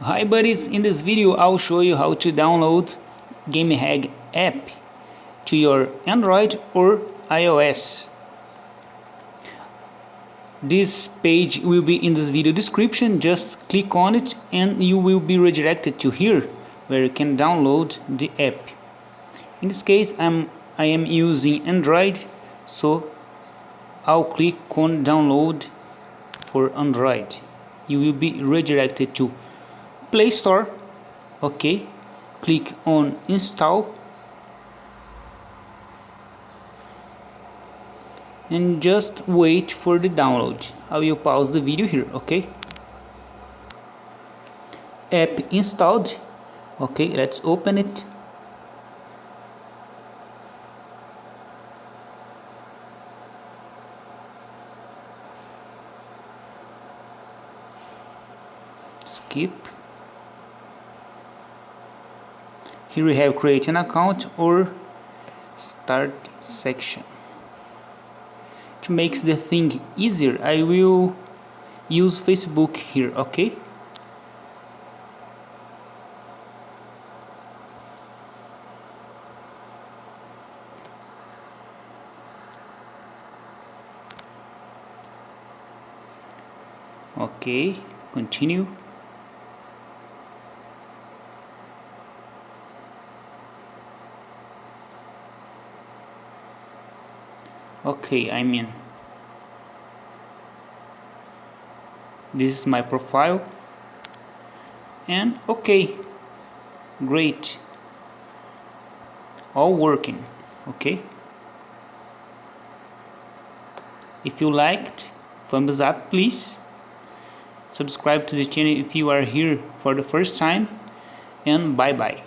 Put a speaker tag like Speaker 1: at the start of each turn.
Speaker 1: Hi buddies, in this video I'll show you how to download GameHag app to your Android or iOS. This page will be in this video description. Just click on it and you will be redirected to here where you can download the app. In this case I am using Android, so I'll click on download for Android. You will be redirected to Play Store. Okay, click on install and just wait for the download. I will pause the video here. Okay, app installed. Okay, let's open it. Skip. Here we have create an account or start section. To make the thing easier, I will use Facebook here. Okay, okay, continue. Okay, I'm in. This is my profile and okay, great, all working. Okay, if you liked, thumbs up please. Subscribe to the channel if you are here for the first time, and bye bye.